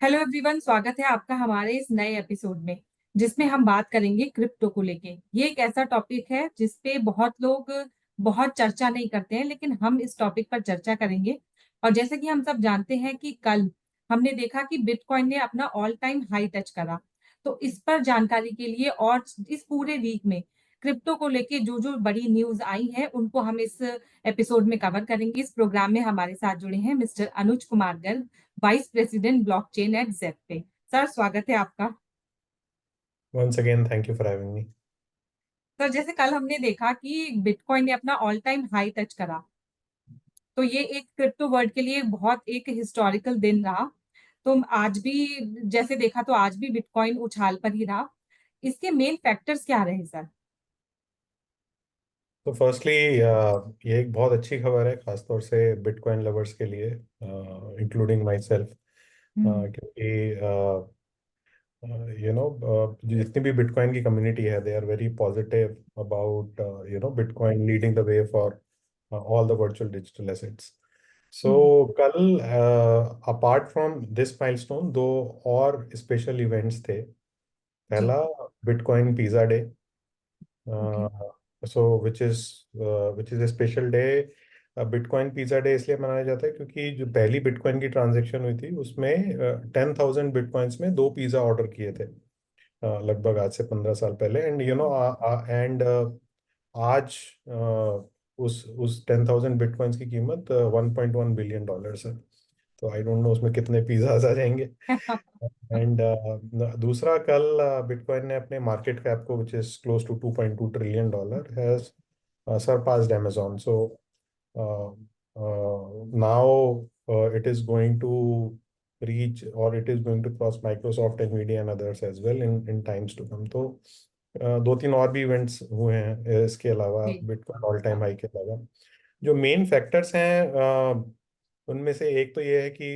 Hello everyone, स्वागत है आपका हमारे इस नए एपिसोड में जिसमें हम बात करेंगे क्रिप्टो को लेके। ये एक ऐसा टॉपिक है जिस पे बहुत लोग बहुत चर्चा नहीं करते हैं, लेकिन हम इस टॉपिक पर चर्चा करेंगे। और जैसे कि हम सब जानते हैं कि कल हमने देखा कि बिटकॉइन ने अपना ऑल टाइम हाई टच करा। तो इस पर जानकारी के लिए और इस पूरे वीक में क्रिप्टो को लेके जो जो बड़ी न्यूज आई है उनको हम इस एपिसोड में कवर करेंगे। इस प्रोग्राम में हमारे साथ जुड़े हैं mister Anuj Kumar Garg, vice president blockchain at Zebpay. Sir, स्वागत है आपका। Once again, thank you for having me. Sir, जैसे कल हमने देखा कि बिटकॉइन ने अपना ऑल टाइम हाई टच करा, तो ये एक क्रिप्टो वर्ल्ड के लिए बहुत एक हिस्टोरिकल दिन रहा। तो आज भी जैसे देखा तो आज भी बिटकॉइन उछाल पर ही रहा। इसके मेन फैक्टर्स क्या रहे सर? तो फर्स्टली ये एक बहुत अच्छी खबर है, खासतौर से बिटकॉइन लवर्स के लिए, इंक्लूडिंग माई सेल्फ। हम्म। क्योंकि जितनी भी बिटकॉइन की कम्युनिटी है, they are very positive about bitcoin leading the way for all the virtual digital assets. So hmm. कल अपार्ट फ्रॉम दिस माइलस्टोन, दो और स्पेशल इवेंट्स थे। जी। पहला, bitcoin pizza day. Okay. So which is a special day. Bitcoin pizza day इसलिए मनाया जाता है क्योंकि जो पहली बिटकॉइन की ट्रांजैक्शन हुई थी उसमें 10,000 बिटकॉइंस में दो पिज़्ज़ा ऑर्डर किए थे, लगभग आज से 15 साल पहले। एंड एंड आज उस 10,000 बिटकॉइंस की कीमत $1.1 बिलियन है। तो आई डोंट नो उसमें कितने पिज़्ज़ाज आ जाएंगे। एंड दूसरा, कल बिटकॉइन ने अपने मार्केट कैप को, which is close to $2.2 trillion, has surpassed Amazon. So now it is going to reach, or it is going to cross Microsoft, Nvidia and others as well in times to come. तो दो तीन और भी events हुए हैं इसके अलावा, जी। Bitcoin all time high के अलावा। जो मेन फैक्टर्स हैं, उनमें से एक तो ये है कि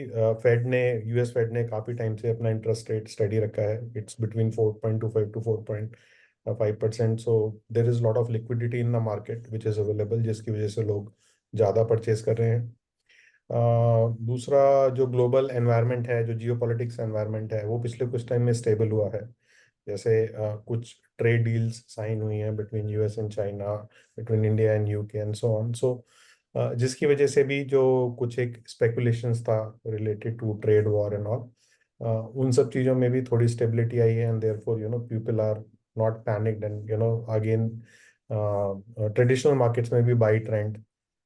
यूएस फेड ने काफ़ी टाइम से अपना इंटरेस्ट रेट स्टडी रखा है। It's between 4.25 to 4.5%। So there is lot of liquidity in the market which is available, जिसकी वजह से लोग ज़्यादा परचेज कर रहे हैं। दूसरा, जो ग्लोबल एनवायरनमेंट है, जो जियो पॉलिटिक्स एनवायरनमेंट है, वो पिछले कुछ टाइम में स्टेबल हुआ है। जैसे कुछ ट्रेड डील्स साइन हुई हैं between US and China, between India and UK and so on. So जिसकी वजह से भी जो कुछ एक स्पेकुलेशंस था related to trade war and all, उन सब चीज़ों में भी थोड़ी स्टेबिलिटी आई है। And therefore people are not panicked, and again traditional markets में भी बाई ट्रेंड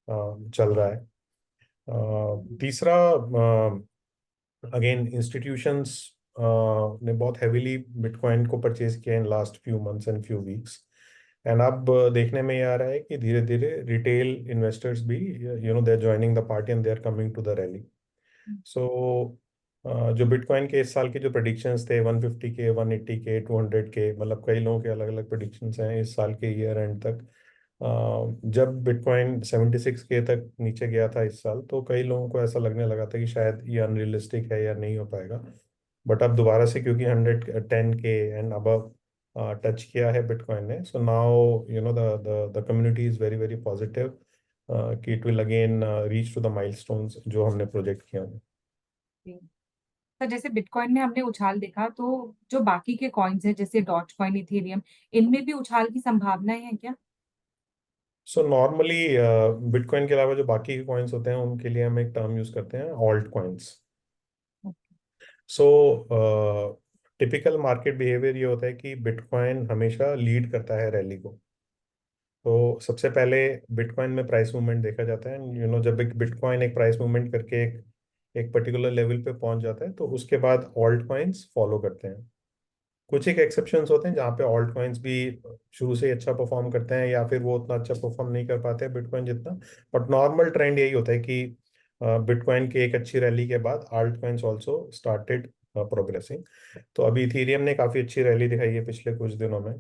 चल रहा है। तीसरा, अगेन इंस्टीट्यूशंस ने बहुत हैवीली बिटकॉइन को परचेज किया in last few months and few weeks. And अब देखने में ये आ रहा है कि धीरे धीरे रिटेल इन्वेस्टर्स भी they are joining the party and they are coming to the rally. So जो बिटकॉइन के इस साल के जो प्रडिक्शंस थे, 150 के, 180 के, 200 के, मतलब कई लोगों के अलग अलग प्रडिक्शंस हैं इस साल के ईयर एंड तक। जब बिटकॉइन 76 के तक नीचे गया था इस साल, तो कई लोगों को ऐसा लगने लगा था कि शायद ये अनरियलिस्टिक है या नहीं हो पाएगा। बट अब दोबारा से, क्योंकि 110 के एंड अबव टच किया है बिटकॉइन ने, so now the community is very very positive कि it will again reach to the milestones जो हमने प्रोजेक्ट किया है। जी। सर, जैसे बिटकॉइन में हमने उछाल देखा, तो जो बाकी के कॉइन्स हैं जैसे डॉज कॉइन, इथेरियम, इनमें भी उछाल की संभावनाएं हैं क्या? सो नॉर्मली बिटकॉइन के अलावा जो बाकी के कॉइन्स होते हैं, उनके लिए हम एक टर्म यूज करते हैं, ऑल्ट कॉइन्स। सो टिपिकल मार्केट बिहेवियर ये होता है कि बिटकॉइन हमेशा लीड करता है रैली को। तो सबसे पहले बिटकॉइन में प्राइस मूवमेंट देखा जाता है। जब एक बिटकॉइन एक प्राइस मूवमेंट करके एक पर्टिकुलर लेवल पे पहुंच जाता है, तो उसके बाद ऑल्ट कॉइन्स फॉलो करते हैं। कुछ एक एक्सेप्शंस होते हैं जहाँ पे ऑल्ट कॉइन्स भी शुरू से ही अच्छा परफॉर्म करते हैं, या फिर वो उतना अच्छा परफॉर्म नहीं कर पाते हैं बिटकॉइन जितना। बट नॉर्मल ट्रेंड यही होता है कि बिटकॉइन की एक अच्छी रैली के बाद alt coins also started progressing. तो अभी इथीरियम ने काफी अच्छी रैली दिखाई है पिछले कुछ दिनों में।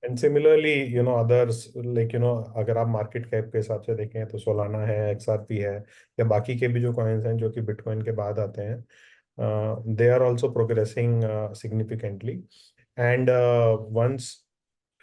एंड सिमिलरली अदर्स, लाइक अगर आप मार्केट कैप के हिसाब से देखें तो सोलाना है, एक्सआरपी है, या बाकी के भी जो कॉइन्स हैं जो कि बिटकॉइन के बाद आते हैं, they are also progressing significantly. And once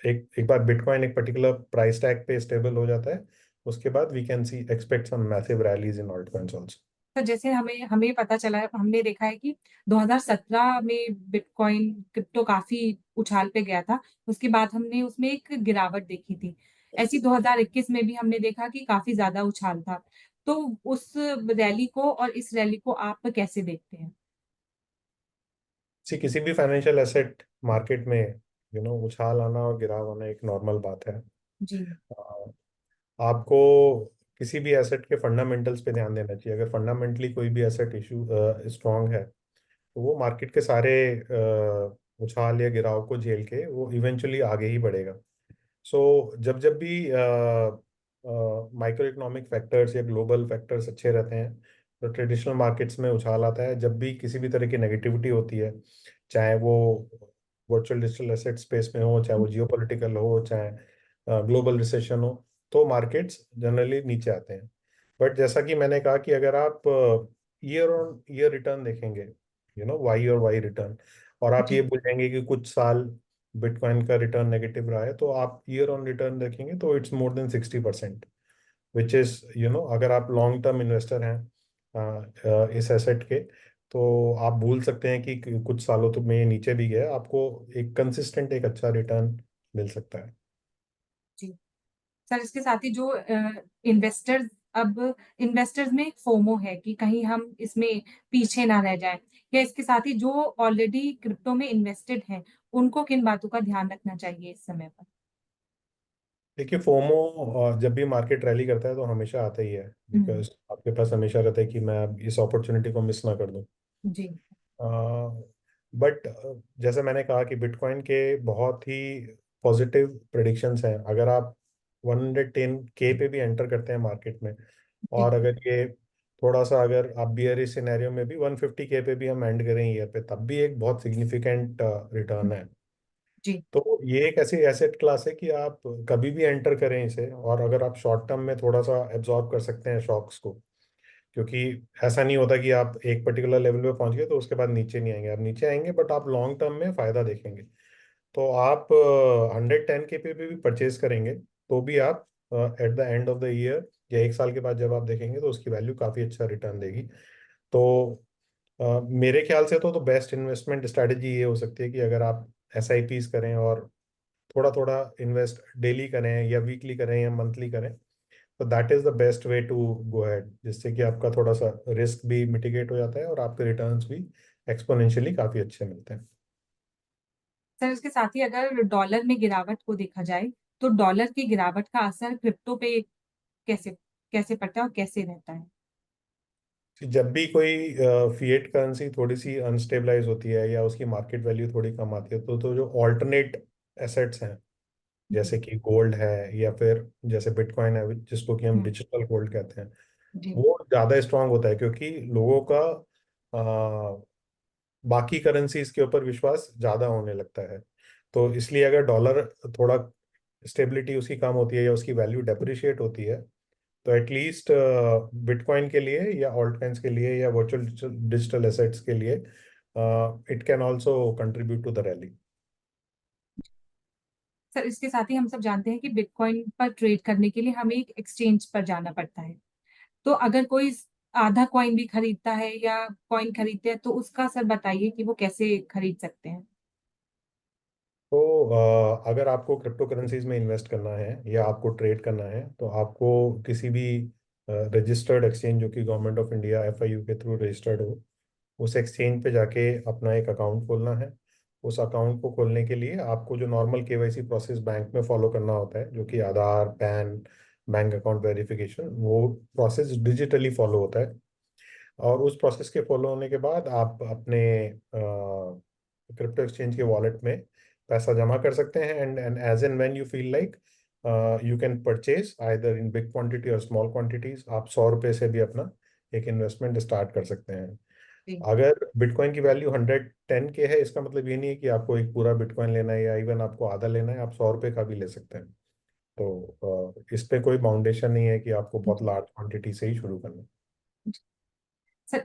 एक एक बार बिटकॉइन एक पर्टिकुलर प्राइस टैग पे स्टेबल हो जाता है, उसके बाद we can see expect some massive rallies in alt coins also. Sir जैसे हमें हमें पता चला है, हमने देखा है कि 2017 में बिटकॉइन क्रिप्टो काफी उछाल पे गया था। उसके बाद हमने उसमें एक गिरावट देखी थी। ऐसी 2021 में भी हमने देखा कि काफी ज्यादा उछाल था। तो उस रैली को और इस रैली को आप कैसे देखते हैं? किसी भी फाइनेंशियल एसेट मार्केट में उछाल आना और गिराव आना एक नॉर्मल बात है। जी। अ, आपको किसी भी एसेट के फंडामेंटल्स पे ध्यान देना चाहिए। अगर फंडामेंटली कोई भी एसेट इशू स्ट्रांग है तो वो मार्केट के सारे उछाल या गिराव को झेल के वो इवेंचुअली आगे ही बढ़ेगा। सो जब जब भी माइक्रो इकोनॉमिक फैक्टर्स या ग्लोबल फैक्टर्स अच्छे रहते हैं तो ट्रेडिशनल मार्केट्स में उछाल आता है। जब भी किसी भी तरह की नेगेटिविटी होती है, चाहे वो वर्चुअल डिजिटल एसेट स्पेस में हो, चाहे वो जियोपॉलिटिकल हो, चाहे ग्लोबल रिसेशन हो, तो मार्केट्स जनरली नीचे आते हैं। बट जैसा कि मैंने कहा कि अगर आप ईयर ऑन ईयर रिटर्न देखेंगे, वाई और वाई रिटर्न, और आप ये जी। बोलेंगे कि कुछ साल बिटकॉइन का रिटर्न नेगेटिव रहा है, तो आप ईयर ऑन रिटर्न देखेंगे तो it's more than 60%, which is अगर आप लॉन्ग टर्म इन्वेस्टर हैं इस एसेट के, तो आप भूल सकते हैं कि कुछ सालों तो में ये नीचे भी गया, आपको एक कंसिस्टेंट एक अच्छा रिटर्न मिल सकता है। जी। सर इसके साथ ही जो इन्वेस्टर्स, अब इन्वेस्टर्स में एक फोमो है कि कहीं हम इसमें पीछे ना रह जाएं, या इसके साथ ही जो ऑलरेडी क्रिप्टो में इन्वेस्टेड हैं उनको किन बातों का ध्यान रखना चाहिए इस समय पर? देखिए, फोमो जब भी मार्केट रैली करता है तो हमेशा आता ही है, हम्म। बिकॉज आपके पास हमेशा रहता है कि मैं अब इस अपॉर्चुनिटी को मिस ना कर दूं। जी। बट जैसे मैंने कहा कि बिटकॉइन के बहुत ही पॉजिटिव प्रेडिक्शंस हैं। अगर आप 110K पे भी एंटर करते हैं मार्केट में, जी। और अगर ये थोड़ा सा, अगर आप बियरिश सिनेरियो में भी 150K पे भी हम एंड करें ईयर पे, तब भी एक बहुत सिग्निफिकेंट रिटर्न है। जी। तो ये एक ऐसी एसेट क्लास है कि आप कभी भी एंटर करें इसे, और अगर आप शॉर्ट टर्म में थोड़ा सा एब्जॉर्ब कर सकते हैं शॉक्स को, क्योंकि ऐसा नहीं होता कि आप एक पर्टिकुलर लेवल पे पहुंच गए तो उसके बाद नीचे नहीं आएंगे, आप नीचे आएंगे बट आप लॉन्ग टर्म में फायदा देखेंगे। तो आप 110K पे भी परचेज करेंगे तो भी आप at the end of the year या एक साल के बाद जब आप देखेंगे तो उसकी वैल्यू काफ़ी अच्छा रिटर्न देगी। तो मेरे ख्याल से तो बेस्ट इन्वेस्टमेंट स्ट्रैटेजी ये हो सकती है कि अगर आप SIPs करें और थोड़ा थोड़ा इन्वेस्ट डेली करें या वीकली करें या मंथली करें, तो that is the best way to go ahead, जिससे कि आपका थोड़ा सा रिस्क भी मिटिगेट हो जाता है और आपके रिटर्न्स भी एक्सपोनेंशियली काफ़ी अच्छे मिलते हैं। सर इसके साथ ही अगर डॉलर में गिरावट को देखा जाए तो डॉलर की गिरावट का असर क्रिप्टो पे कैसे कैसे पड़ता है और कैसे रहता है? जब भी कोई फिएट करेंसी थोड़ी सी अनस्टेबलाइज होती है या उसकी मार्केट वैल्यू थोड़ी कम आती है, तो जो ऑल्टरनेट एसेट्स हैं, जी। जैसे कि गोल्ड है या फिर जैसे बिटकॉइन है जिसको कि हम हम्म। डिजिटल गोल्ड कहते हैं, जी। वो ज़्यादा स्ट्रांग होता है क्योंकि लोगों का अ, बाकी करेंसीज के ऊपर विश्वास ज़्यादा होने लगता है। तो इसलिए अगर डॉलर थोड़ा स्टेबिलिटी उसकी कम होती है या उसकी वैल्यू डेप्रिशिएट होती है, तो एटलीस्ट बिटकॉइन के लिए या ऑल्ट कॉइन्स के लिए या वर्चुअल डिजिटल एसेट्स के लिए it can also contribute to the rally. Sir इसके साथ ही हम सब जानते हैं कि बिटकॉइन पर ट्रेड करने के लिए हमें एक एक्सचेंज पर जाना पड़ता है। तो अगर कोई आधा कॉइन भी खरीदता है या कॉइन खरीदते हैं तो उसका सर बताइए कि वो कैसे खरीद सकते हैं? तो अगर आपको क्रिप्टो करेंसीज में इन्वेस्ट करना है या आपको ट्रेड करना है, तो आपको किसी भी रजिस्टर्ड एक्सचेंज जो कि गवर्नमेंट ऑफ इंडिया FIU के थ्रू रजिस्टर्ड हो, उस एक्सचेंज पे जाके अपना एक अकाउंट खोलना है। उस अकाउंट को खोलने के लिए आपको जो नॉर्मल KYC प्रोसेस बैंक में फॉलो करना होता है, जो कि आधार, पैन, बैंक अकाउंट वेरिफिकेशन, वो प्रोसेस डिजिटली फॉलो होता है। और उस प्रोसेस के फॉलो होने के बाद आप अपने क्रिप्टो एक्सचेंज के वॉलेट में पैसा जमा कर सकते हैं, and as and when you feel like you can purchase either in big quantity और स्मॉल क्वांटिटीज। आप 100 रुपये से भी अपना एक इन्वेस्टमेंट स्टार्ट कर सकते हैं। जी। अगर बिटकॉइन की वैल्यू 110K है, इसका मतलब ये नहीं है कि आपको एक पूरा बिटकॉइन लेना है या इवन आपको आधा लेना है, आप 100 रुपये का भी ले सकते हैं। तो इस पे कोई बाउंडेशन नहीं है कि आपको बहुत जी। लार्ज क्वांटिटी से ही शुरू करना है। सर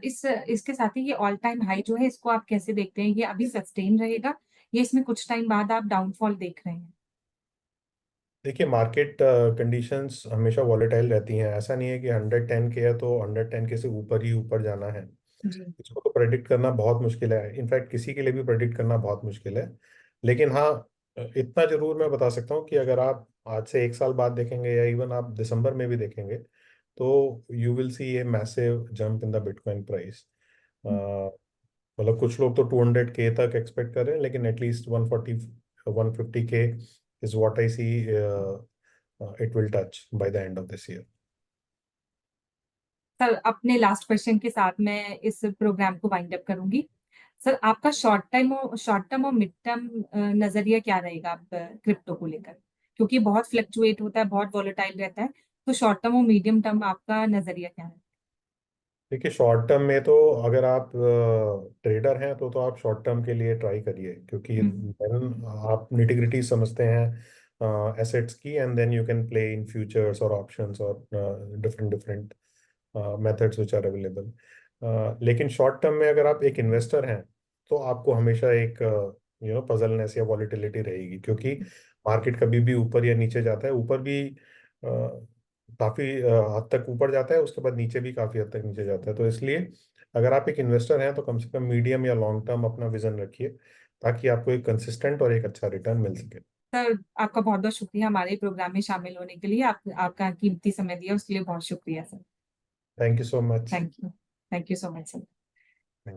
इसके साथ ही ये ऑल टाइम हाई जो है इसको आप कैसे देखते हैं? ये अभी सस्टेन रहेगा या इसमें कुछ टाइम बाद आप डाउनफॉल देख रहे हैं? देखिए, मार्केट कंडीशंस हमेशा वॉलेटाइल रहती हैं। ऐसा नहीं है कि 110 के है तो 110 के से ऊपर ही ऊपर जाना है। जी। इसको तो प्रेडिक्ट करना बहुत मुश्किल है, इनफैक्ट किसी के लिए भी प्रेडिक्ट करना बहुत मुश्किल है। लेकिन हाँ, इतना जरूर मैं बता सकता हूँ कि अगर आप आज से 1 साल बाद देखेंगे या इवन आप दिसंबर में भी देखेंगे, तो you will see a massive jump in the bitcoin price. मतलब कुछ लोग तो 200 के तक एक्सपेक्ट कर रहे हैं, लेकिन एटलीस्ट 140 150 के is what I see it will touch by the end of this year. Sir, अपने लास्ट क्वेश्चन के साथ मैं इस प्रोग्राम को वाइंड अप करूंगी। सर, आपका शॉर्ट टर्म और मिड टर्म नजरिया क्या रहेगा आप क्रिप्टो को लेकर? क्योंकि बहुत फ्लक्चुएट होता है, बहुत वॉलेटाइल रहता है, तो शॉर्ट टर्म और मीडियम टर्म आपका नजरिया क्या है? देखिए, शॉर्ट टर्म में तो अगर आप ट्रेडर हैं तो आप शॉर्ट टर्म के लिए ट्राई करिए, क्योंकि हम्म। then आप निटिग्रिटी समझते हैं एसेट्स की, and then you can play in futures और ऑप्शंस और different different methods which are available. लेकिन शॉर्ट टर्म में अगर आप एक इन्वेस्टर हैं तो आपको हमेशा एक पजलनेस या वॉलीटिलिटी रहेगी, क्योंकि मार्केट कभी भी ऊपर या नीचे जाता है। ऊपर भी काफी हद तक ऊपर जाता है, उसके बाद नीचे भी काफी हद तक नीचे जाता है। तो इसलिए अगर आप एक इन्वेस्टर हैं तो कम से कम मीडियम या लॉन्ग टर्म अपना विजन रखिए, ताकि आपको एक कंसिस्टेंट और एक अच्छा रिटर्न मिल सके। सर, आपका बहुत बहुत शुक्रिया हमारे प्रोग्राम में शामिल होने के लिए। आपका कीमती समय दिया उसके लिए बहुत शुक्रिया sir. Thank you so much. Thank you so much sir.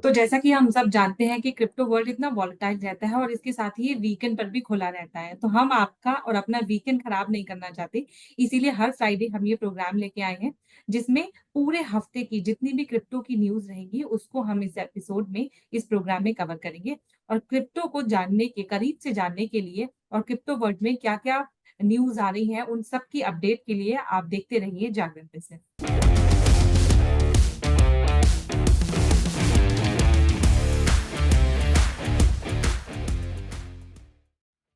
तो जैसा कि हम सब जानते हैं कि क्रिप्टो वर्ल्ड इतना वॉलेटाइल रहता है और इसके साथ ही ये वीकेंड पर भी खुला रहता है, तो हम आपका और अपना वीकेंड खराब नहीं करना चाहते। इसीलिए हर फ्राइडे हम ये प्रोग्राम लेके आए हैं, जिसमें पूरे हफ्ते की जितनी भी क्रिप्टो की न्यूज रहेगी उसको हम इस एपिसोड में, इस प्रोग्राम में कवर करेंगे। और क्रिप्टो को जानने के, करीब से जानने के लिए, और क्रिप्टो वर्ल्ड में क्या क्या न्यूज आ रही है, उन सब की अपडेट के लिए आप देखते रहिए जागरण पे से।